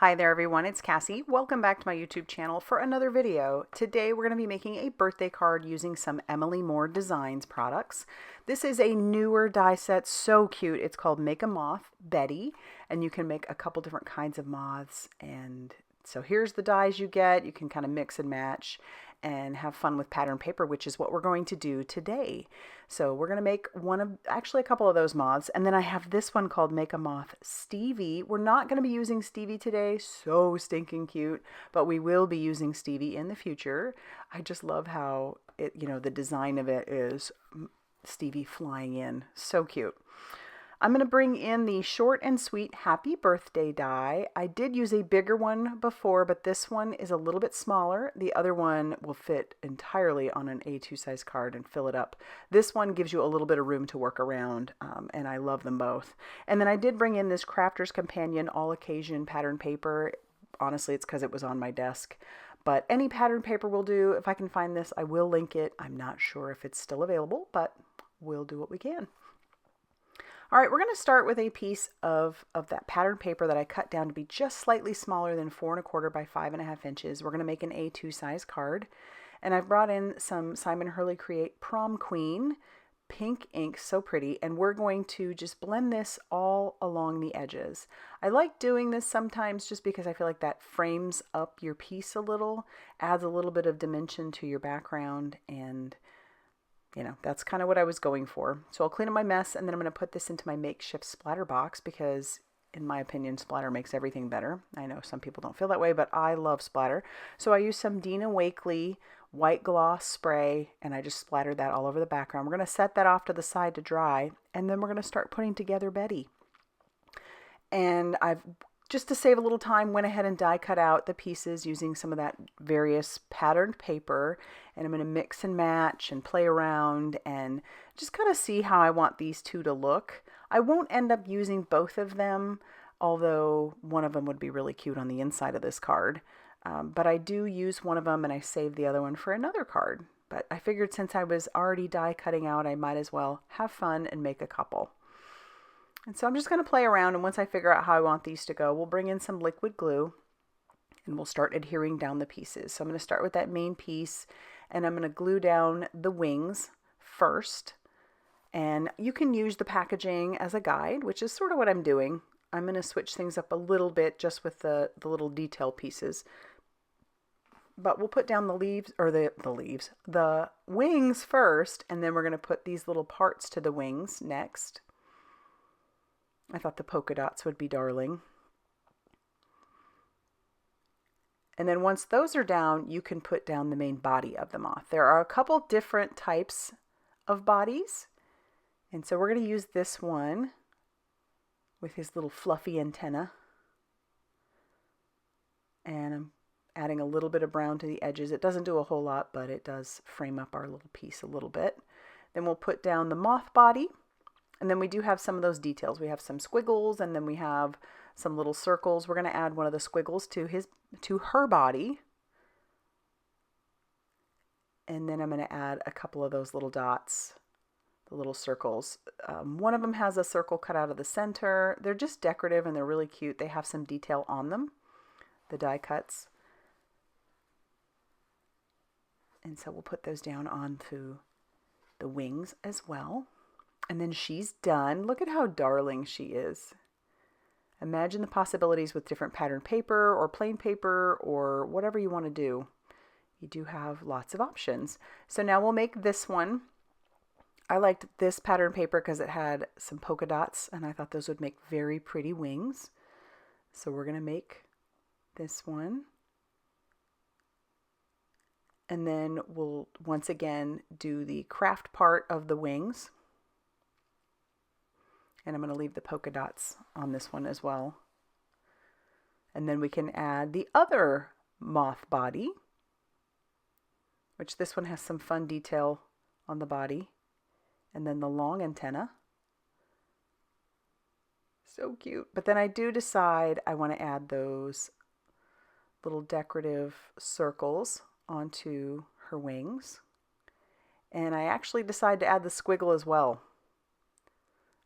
Hi there everyone, it's Cassie. Welcome back to my YouTube channel for another video. Today we're going to be making a birthday card using some Emily Moore Designs products. This is a newer die set, so cute. It's called Make a Moth Betty, and you can make a couple different kinds of moths. And so here's the dies you get. You can kind of mix and match and have fun with pattern paper, which is what we're going to do today. So we're going to make actually a couple of those moths. And then I have this one called Make a Moth Stevie. We're not going to be using Stevie today. So stinking cute, but we will be using Stevie in the future. I just love how the design of it is Stevie flying in. So cute. I'm going to bring in the short and sweet happy birthday die. I did use a bigger one before, but this one is a little bit smaller. The other one will fit entirely on an A2 size card and fill it up. This one gives you a little bit of room to work around, and I love them both. And then I did bring in this Crafter's Companion All Occasion pattern paper. Honestly, it's because it was on my desk. But any pattern paper will do. If I can find this, I will link it. I'm not sure if it's still available, but we'll do what we can. All right, we're going to start with a piece of that pattern paper that I cut down to be just slightly smaller than 4 1/4 by 5 1/2 inches. We're going to make an A2 size card. And I've brought in some Simon Hurley Create Prom Queen pink ink, so pretty. And we're going to just blend this all along the edges. I like doing this sometimes just because I feel like that frames up your piece a little, adds a little bit of dimension to your background, and that's kind of what I was going for. So I'll clean up my mess, and then I'm going to put this into my makeshift splatter box because, in my opinion, splatter makes everything better. I know some people don't feel that way, but I love splatter. So I used some Dina Wakley white gloss spray, and I just splattered that all over the background. We're going to set that off to the side to dry, and then we're going to start putting together Betty. And just to save a little time, went ahead and die cut out the pieces using some of that various patterned paper, and I'm going to mix and match and play around and just kind of see how I want these two to look. I won't end up using both of them, although one of them would be really cute on the inside of this card. But I do use one of them and I save the other one for another card. But I figured since I was already die cutting out, I might as well have fun and make a couple. And so I'm just going to play around, and once I figure out how I want these to go, we'll bring in some liquid glue and we'll start adhering down the pieces. So I'm going to start with that main piece, and I'm going to glue down the wings first. And you can use the packaging as a guide, which is sort of what I'm doing. I'm going to switch things up a little bit just with the little detail pieces. But we'll put down the leaves, or the wings first, and then we're going to put these little parts to the wings next. I thought the polka dots would be darling. And then once those are down, you can put down the main body of the moth. There are a couple different types of bodies. And so we're going to use this one with his little fluffy antenna. And I'm adding a little bit of brown to the edges. It doesn't do a whole lot, but it does frame up our little piece a little bit. Then we'll put down the moth body. And then we do have some of those details. We have some squiggles, and then we have some little circles. We're going to add one of the squiggles to her body. And then I'm going to add a couple of those little dots, the little circles. One of them has a circle cut out of the center. They're just decorative and they're really cute. They have some detail on them, the die cuts. And so we'll put those down onto the wings as well. And then she's done. Look at how darling she is. Imagine the possibilities with different pattern paper or plain paper or whatever you want to do. You do have lots of options. So now we'll make this one. I liked this pattern paper because it had some polka dots, and I thought those would make very pretty wings. So we're going to make this one. And then we'll once again do the craft part of the wings. And I'm going to leave the polka dots on this one as well. And then we can add the other moth body, which this one has some fun detail on the body. And then the long antenna. So cute. But then I do decide I want to add those little decorative circles onto her wings. And I actually decide to add the squiggle as well.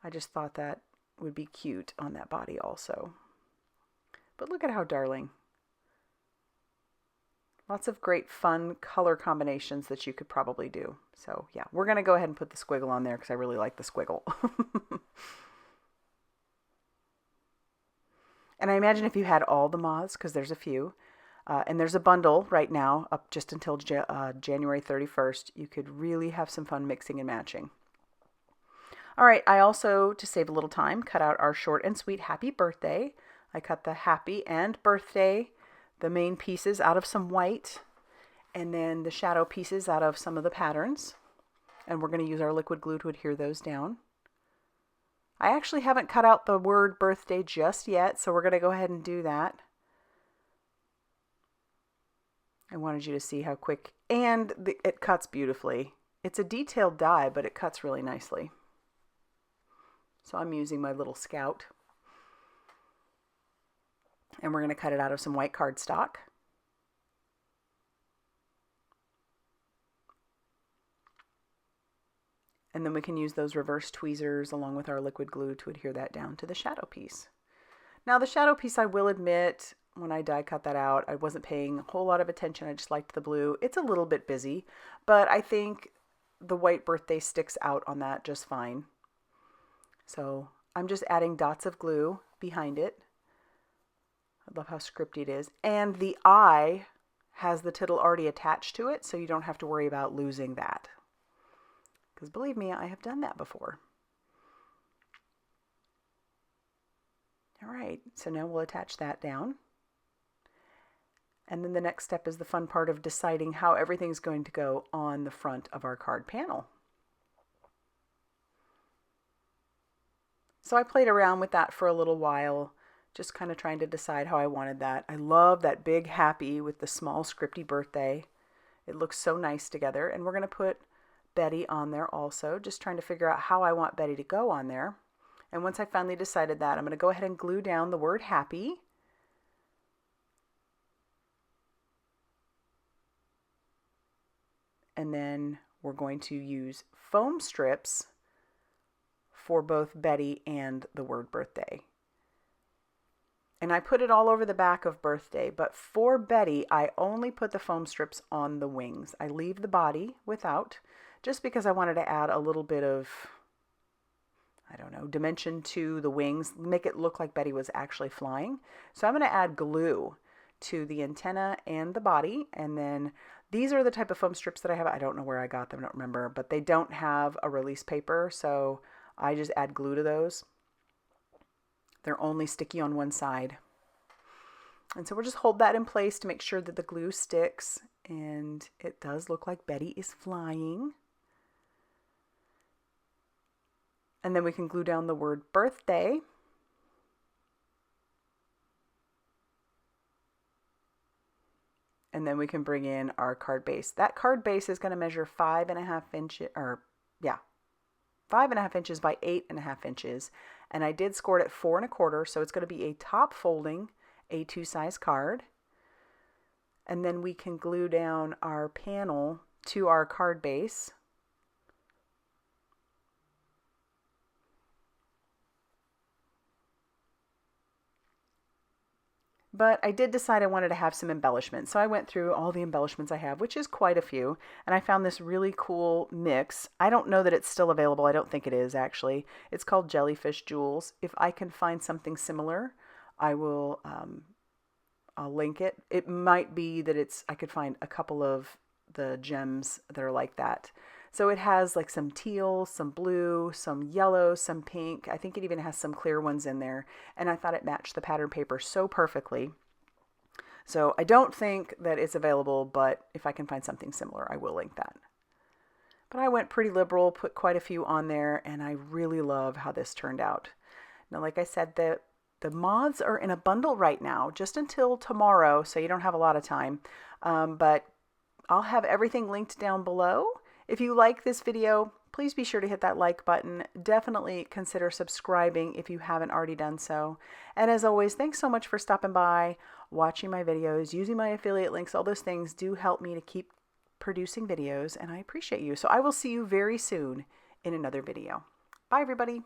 I just thought that would be cute on that body also. But look at how darling. Lots of great fun color combinations that you could probably do. So yeah, we're going to go ahead and put the squiggle on there because I really like the squiggle. And I imagine if you had all the moths, because there's a few, and there's a bundle right now up just until January 31st, you could really have some fun mixing and matching. All right, I also, to save a little time, cut out our short and sweet happy birthday. I cut the happy and birthday, the main pieces, out of some white, and then the shadow pieces out of some of the patterns. And we're going to use our liquid glue to adhere those down. I actually haven't cut out the word birthday just yet, so we're going to go ahead and do that. I wanted you to see how quick, and it cuts beautifully. It's a detailed die, but it cuts really nicely. So I'm using my little Scout. And we're going to cut it out of some white cardstock. And then we can use those reverse tweezers along with our liquid glue to adhere that down to the shadow piece. Now the shadow piece, I will admit, when I die cut that out, I wasn't paying a whole lot of attention. I just liked the blue. It's a little bit busy, but I think the white birthday sticks out on that just fine. So I'm just adding dots of glue behind it. I love how scripty it is. And the eye has the tittle already attached to it, so you don't have to worry about losing that. Because believe me, I have done that before. All right, so now we'll attach that down. And then the next step is the fun part of deciding how everything's going to go on the front of our card panel. So I played around with that for a little while, just kind of trying to decide how I wanted that. I love that big happy with the small scripty birthday. It looks so nice together. And we're going to put Betty on there also, just trying to figure out how I want Betty to go on there. And once I finally decided that, I'm going to go ahead and glue down the word happy. And then we're going to use foam strips for both Betty and the word birthday. And I put it all over the back of birthday, but for Betty, I only put the foam strips on the wings. I leave the body without, just because I wanted to add a little bit of, I don't know, dimension to the wings, make it look like Betty was actually flying. So I'm going to add glue to the antenna and the body, and then these are the type of foam strips that I have. I don't know where I got them, I don't remember, but they don't have a release paper, so I just add glue to those. They're only sticky on one side. And so we'll just hold that in place to make sure that the glue sticks, and it does look like Betty is flying. And then we can glue down the word birthday. And then we can bring in our card base. That card base is going to measure 5.5 inches, 5.5 inches by 8.5 inches. And I did score it at 4 1/4, so it's going to be a top folding A2 size card. And then we can glue down our panel to our card base. But I did decide I wanted to have some embellishments. So I went through all the embellishments I have, which is quite a few. And I found this really cool mix. I don't know that it's still available. I don't think it is, actually. It's called Jellyfish Jewels. If I can find something similar, I will, I'll link it. It might be that I could find a couple of the gems that are like that. So it has like some teal, some blue, some yellow, some pink. I think it even has some clear ones in there. And I thought it matched the pattern paper so perfectly. So I don't think that it's available, but if I can find something similar, I will link that. But I went pretty liberal, put quite a few on there, and I really love how this turned out. Now, like I said, the moths are in a bundle right now, just until tomorrow, so you don't have a lot of time. But I'll have everything linked down below. If you like this video, please be sure to hit that like button. Definitely consider subscribing if you haven't already done so. And as always, thanks so much for stopping by, watching my videos, using my affiliate links. All those things do help me to keep producing videos, and I appreciate you. So I will see you very soon in another video. Bye, everybody.